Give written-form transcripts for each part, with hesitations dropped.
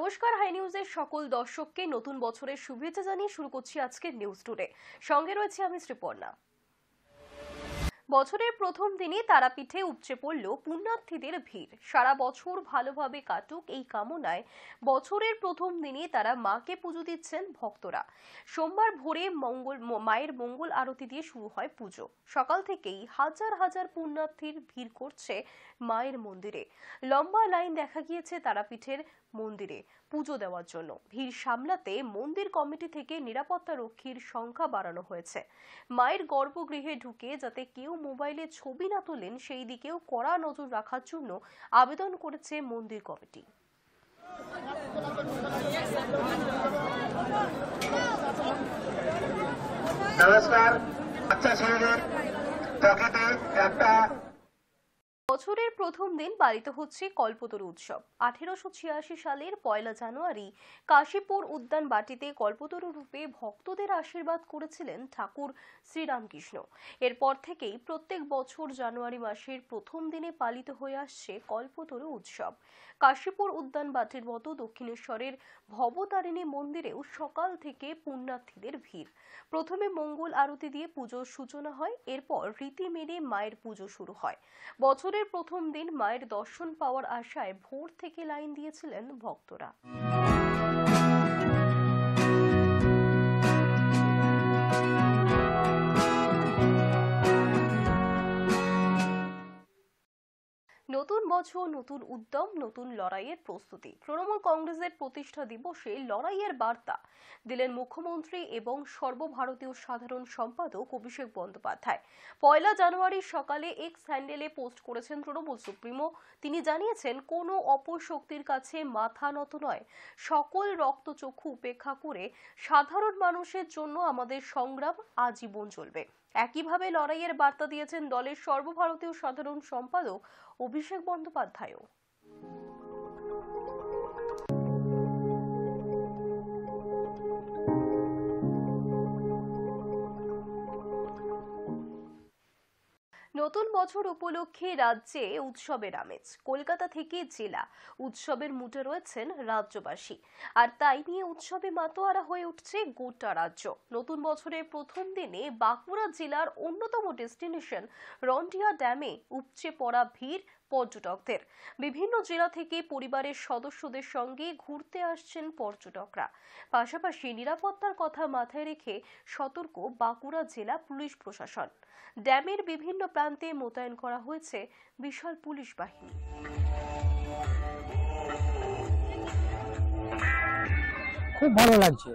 নমস্কার, হাই নিউজের সকল দর্শককে নতুন বছরের শুভেচ্ছা জানিয়ে শুরু করছি আজকের নিউজ টুডে। সঙ্গে রয়েছে আমি শ্রীপর্ণা। বছরের প্রথম দিনে তারাপীঠে উপচে পড়ল পুণ্যার্থীদের ভিড়। সারা বছর ভালোভাবে কাটুক এই কামনায় বছরের প্রথম দিনে তারা মাকে পুজো দিচ্ছেন ভক্তরা। সোমবার ভোরে মায়ের মঙ্গল আরতি দিয়ে শুরু হয় পুজো। সকাল থেকেই হাজার হাজার পুণ্যার্থীর ভিড় করছে মায়ের মন্দিরে। লম্বা লাইন দেখা গিয়েছে তারাপীঠের মন্দিরে পুজো দেওয়ার জন্য। ভিড় সামলাতে মন্দির কমিটি থেকে নিরাপত্তা রক্ষীর সংখ্যা বাড়ানো হয়েছে। মায়ের গর্ভগৃহে ঢুকে যাতে কেউ মোবাইলে ছবি না তোলেন সেই দিকেও কড়া নজর রাখার জন্য আবেদন করেছে মন্দির কমিটি। নমস্কার। আচ্ছা, ছেলেদের পকেটে একটা বছরের প্রথম দিন পালিত হচ্ছে কল্পতরু উৎসব। 1886 সালের 1 জানুয়ারি কাশীপুর উদ্যান বাটিতে কল্পতরু রূপে ভক্তদের আশীর্বাদ করেছিলেন ঠাকুর শ্রীরামকৃষ্ণ। এরপর থেকেই প্রত্যেক বছর জানুয়ারি মাসের প্রথম দিনে পালিত হয়ে আসছে কল্পতরু উৎসব। কাশীপুর উদ্যান বাটির মতো দক্ষিণেশ্বরের ভবতারিণী মন্দিরেও সকাল থেকে পুণ্যার্থীদের ভিড়। প্রথমে মঙ্গল আরতি দিয়ে পুজোর সূচনা হয়, এরপর রীতি মেনে মায়ের পুজো শুরু হয়। বছরের প্রথম দিন মায়ের দর্শন পাওয়ার আশায় ভোর থেকে লাইন দিয়েছিলেন ভক্তরা। নতুন বছর, নতুন উদ্যম, নতুন লড়াইয়ের প্রস্তুতি। তৃণমূল কংগ্রেসের প্রতিষ্ঠা দিবসে লড়াইয়ের বার্তা দিলেন মুখ্যমন্ত্রী এবং সর্বভারতীয় সাধারণ সম্পাদক অভিষেক বন্দ্যোপাধ্যায়। 1 জানুয়ারি সকালে এক্স হ্যান্ডেলে পোস্ট করেছেন তৃণমূল সুপ্রিমো। তিনি জানিয়েছেন, কোনো অপশক্তির কাছে মাথা নত নয়। সকল রক্তচক্ষু উপেক্ষা করে সাধারণ মানুষের জন্য আমাদের সংগ্রাম আজীবন চলবে। একইভাবে লড়াইয়ের বার্তা দিয়েছেন দলের সর্বভারতীয় সাধারণ সম্পাদক অভিষেক বন্দ্যোপাধ্যায়ও। নতুন বছর উপলক্ষে রাজ্যে উৎসবের আমেজ। কলকাতা থেকে জেলা উৎসবের মুডে রয়েছেন রাজ্যবাসী, আর তাই নিয়ে উৎসবে মাতোয়ারা হয়ে উঠছে গোটা রাজ্য। নতুন বছরের প্রথম দিনে বাঁকুড়া জেলার অন্যতম ডেস্টিনেশন রন্টিয়া ড্যামে উপচে পড়া ভিড় পর্যটকদের। বিভিন্ন জেলা থেকে পরিবারের সদস্যদের সঙ্গে ঘুরতে আসছেন পর্যটকরা। পাশাপাশি নিরাপত্তার কথা মাথায় রেখে সতর্ক বাঁকুড়া জেলা পুলিশ প্রশাসন। ড্যামের বিভিন্ন প্রান্তে মোতায়েন করা হয়েছে বিশাল পুলিশ বাহিনী। খুব ভালো লাগছে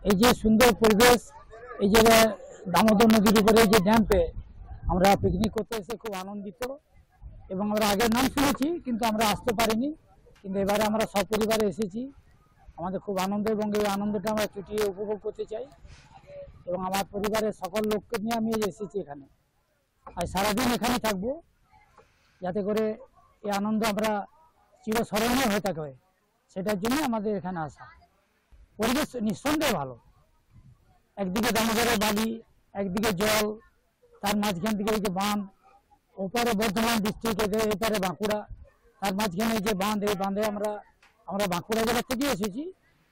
এই যে সুন্দর পরিবেশ, এই যে দামোদর নদীর উপরে যে ড্যামে আমরা পিকনিক করতে এসে খুব আনন্দিত। এবং আমরা আগের নাম শুনেছি কিন্তু আমরা আসতে পারিনি, কিন্তু এবারে আমরা সপরিবারে এসেছি। আমাদের খুব আনন্দ এবং এই আনন্দটা আমরা চুটিয়ে উপভোগ করতে চাই এবং আমার পরিবারের সকল লোককে নিয়ে আমি এসেছি এখানে। আর সারাদিন এখানে থাকবো যাতে করে এই আনন্দ আমরা চিরস্মরণীয় হয়ে থাকে, সেটার জন্য আমাদের এখানে আসা। পরিবেশ নিঃসন্দেহে ভালো। একদিকে দামোদরের বালি, একদিকে জল, তার মাঝখান থেকে এই যে বাঁধ, ওপারে বর্ধমান ডিস্ট্রিক্ট, এপারে বাঁকুড়া, তার মাঝখানে যে বাঁধ, এই বাঁধে আমরা বাঁকুড়া জেলা থেকে এসেছি।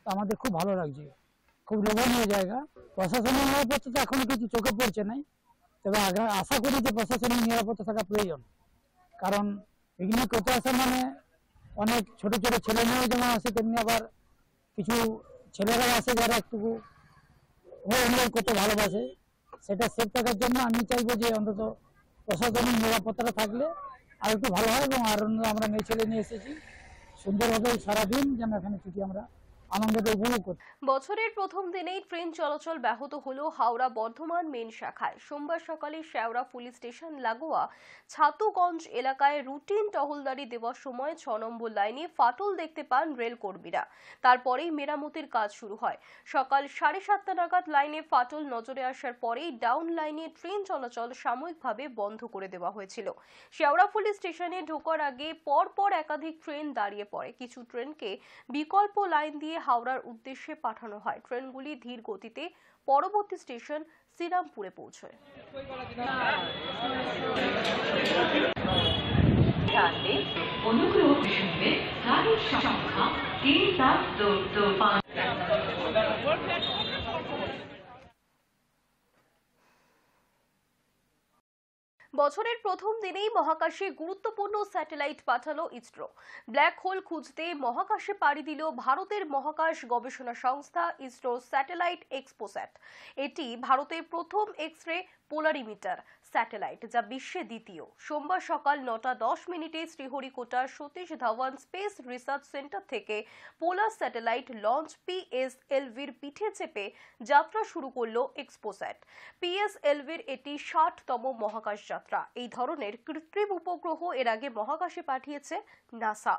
তো আমাদের খুব ভালো লাগছে, খুব লোভনীয় জায়গা। প্রশাসনিক নিরাপত্তা তো এখনো কিছু চোখে পড়ছে নাই, তবে আশা করি যে প্রশাসনিক নিরাপত্তা থাকা প্রয়োজন। কারণ পিকনিক করতে আসা মানে অনেক ছোট ছোট ছেলে মেয়েও যেমন আসে, তেমনি আবার কিছু ছেলেরাও আসে যারা একটু এনজয় করতে ভালোবাসে। সেটা সেফ থাকার জন্য আমি চাইবো যে অন্তত প্রশাসনিক নিরাপত্তাটা থাকলে আর একটু ভালো হয়। এবং আর আমরা মেয়ে ছেলে নিয়ে এসেছি, সুন্দরভাবে সারাদিন যেন এখানে ছুটি আমরা আনন্দটা উপভোগ করতে। বছরের প্রথম দিনেই ট্রেন চলাচল ব্যাহত হলো হাওড়া বর্ধমান মেন শাখায়। সোমবার সকালে শেওড়া পুলিশ স্টেশন লাগোয়া ছাতুগঞ্জ এলাকায় রুটিন টহলদারি দেওয়ার সময় 6 নম্বর লাইনে ফাটল দেখতে পান রেল কর্মীরা। তারপরেই মেরামতির কাজ শুরু হয়। সকাল 7:30 নাগাদ লাইনে ফাটল নজরে আসার পরেই ডাউন লাইনে ট্রেন চলাচল সাময়িকভাবে বন্ধ করে দেওয়া হয়েছিল। শেওড়া পুলিশ স্টেশনে ঢোকার আগে পরপর একাধিক ট্রেন দাঁড়িয়ে পড়ে। কিছু ট্রেনকে বিকল্প লাইন দিয়ে হাওড়ার উদ্দেশ্যে পাঠানো হয়। ট্রেনগুলি ধীর গতিতে পরবর্তী স্টেশন শ্রীরামপুরে পৌঁছয়। জানলে অনুগ্রহ করে শুনবেন গাড়ির সংখ্যা 37225। বছরের প্রথম দিনেই মহাকাশে গুরুত্বপূর্ণ স্যাটেলাইট পাঠালো ইসরো। ব্ল্যাক হোল খুঁজতে মহাকাশে পাড়ি দিল ভারতের মহাকাশ গবেষণা সংস্থা ইসরো স্যাটেলাইট এক্সপোস্যাট। এটি ভারতের প্রথম এক্স-রে পোলারিমিটার স্যাটেলাইট, যা বিশ্বে দ্বিতীয়। সোমবার সকাল 9:10 শ্রীহরিকোটার Satish Dhawan space research centre থেকে পোলার স্যাটেলাইট লঞ্চ পিএসএলভির পিঠে চেপে যাত্রা শুরু করলো এক্সপোস্যাট। পিএসএলভির এটি 60তম মহাকাশ যাত্রা। এই ধরনের কৃত্রিম উপগ্রহ এর আগে মহাকাশে পাঠিয়েছে নাসা।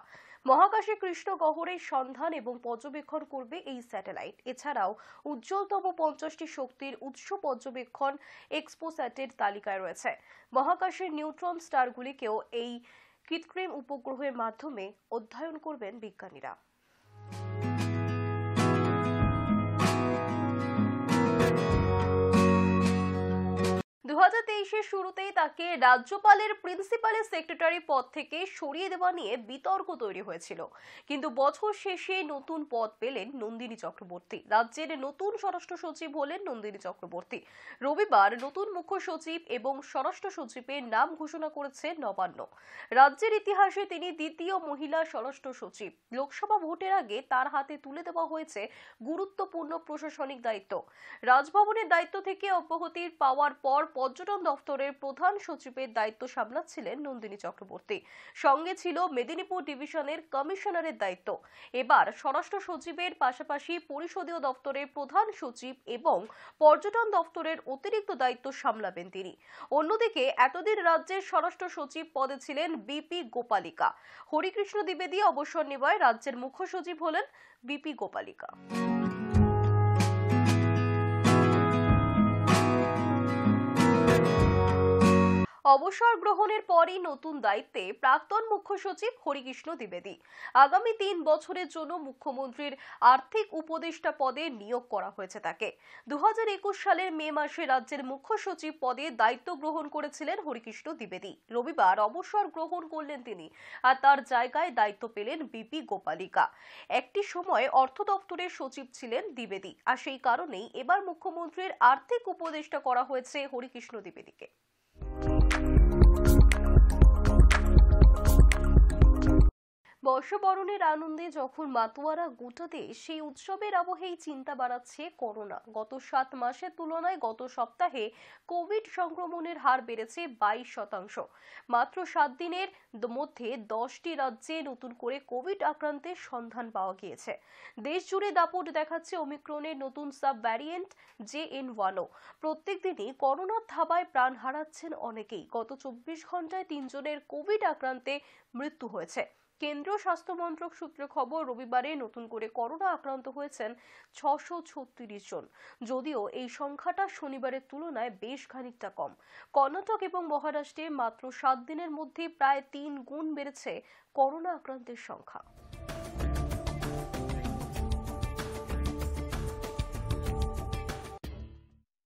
মহাকাশে কৃষ্ণ গহ্বরের সন্ধান এবং পর্যবেক্ষণ করবে এই স্যাটেলাইট। এছাড়াও উজ্জ্বলতম 50টি শক্তির উৎস পর্যবেক্ষণ এক্সপোস্যাটের তালিকায় রয়েছে। মহাকাশের নিউট্রন স্টারগুলিকেও এই কৃত্রিম উপগ্রহের মাধ্যমে অধ্যয়ন করবেন বিজ্ঞানীরা। 2023-এর শুরুতেই তাকে রাজ্যপালের প্রিন্সিপালের সেক্রেটারি পদ থেকে সরিয়ে দেওয়া নিয়ে বিতর্ক তৈরি হয়েছিল, কিন্তু বছর শেষে নতুন পদ পেলেন নন্দিনী চক্রবর্তী। রাজ্যের নতুন স্বরাষ্ট্র সচিব হলেন নন্দিনী চক্রবর্তী। রবিবার নতুন মুখ্য সচিব এবং স্বরাষ্ট্র সচিবের নাম ঘোষণা করেছে নবান্ন। রাজ্যের ইতিহাসে তিনি দ্বিতীয় মহিলা স্বরাষ্ট্র সচিব। লোকসভা ভোটের আগে তার হাতে তুলে দেওয়া হয়েছে গুরুত্বপূর্ণ প্রশাসনিক দায়িত্ব। রাজভবনের দায়িত্ব থেকে অব্যাহতি পাওয়ার পর পর্যটন দফতরের প্রধান সচিবের দায়িত্ব সামলাচ্ছিলেন নন্দিনী চক্রবর্তী। সঙ্গে ছিল মেদিনীপুর ডিভিশনের কমিশনারের দায়িত্ব। এবার স্বরাষ্ট্র সচিবের পাশাপাশি পরিষদীয় দফতরের প্রধান সচিব এবং পর্যটন দফতরের অতিরিক্ত দায়িত্ব সামলাবেন তিনি। অন্যদিকে এতদিন রাজ্যের স্বরাষ্ট্র সচিব পদে ছিলেন বিপি গোপালিকা। হরিকৃষ্ণ দ্বিবেদী অবসর নেওয়ায় রাজ্যের মুখ্য সচিব হলেন বিপি গোপালিকা। অবসর গ্রহণের পরই নতুন দায়িত্বে প্রাক্তন মুখ্য সচিব হরিকৃষ্ণ দ্বিবেদী। আগামী 3 বছরের জন্য মুখ্যমন্ত্রীর আর্থিক উপদেষ্টা পদে নিয়োগ করা হয়েছে তাকে। 2021 সালের মে মাসে রাজ্যের মুখ্য সচিব পদে দায়িত্ব গ্রহণ করেছিলেন হরিকৃষ্ণ দ্বিবেদী। রবিবার অবসর গ্রহণ করলেন তিনি, আর তার জায়গায় দায়িত্ব পেলেন বিপি গোপালিকা। একটি সময় অর্থ দপ্তরের সচিব ছিলেন দ্বিবেদী, আর সেই কারণেই এবার মুখ্যমন্ত্রীর আর্থিক উপদেষ্টা করা হয়েছে হরিকৃষ্ণ দ্বিবেদীকে। বর্ষবরণের আনন্দে যখন মাতোয়ারা গোটা দেশ, সেই উৎসবের আবহেই চিন্তা বাড়াচ্ছে করোনা। গত 7 মাসের তুলনায় গত সপ্তাহে কোভিড সংক্রমণের হার বেড়েছে 22%। মাত্র 7 দিনের মধ্যে 10টি রাজ্যে নতুন করে কোভিড আক্রান্তের সন্ধান পাওয়া গিয়েছে। দেশ জুড়ে দাপট দেখাচ্ছে ওমিক্রনের নতুন সাব ভ্যারিয়েন্ট JN1ও। প্রত্যেক দিনই করোনার থাবায় প্রাণ হারাচ্ছেন অনেকেই। গত 24 ঘন্টায় 3 জনের কোভিড আক্রান্তে মৃত্যু হয়েছে। কেন্দ্রীয় স্বাস্থ্য মন্ত্রক সূত্রে খবর, রবিবারে নতুন করে করোনা আক্রান্ত হয়েছেন 636 জন। যদিও এই সংখ্যাটা শনিবারের তুলনায় বেশ খানিকটা কম। কর্ণাটক এবং মহারাষ্ট্রে মাত্র 7 দিনের মধ্যে প্রায় 3 গুণ বেড়েছে করোনা আক্রান্তের সংখ্যা।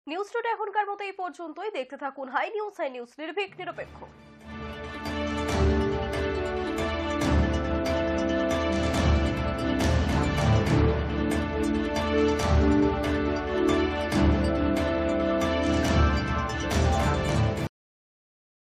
নিউজ টুডে এখনকার মতো এই পর্যন্তই। দেখতে থাকুন হাই নিউজ নির্ভীক নিরপেক্ষ।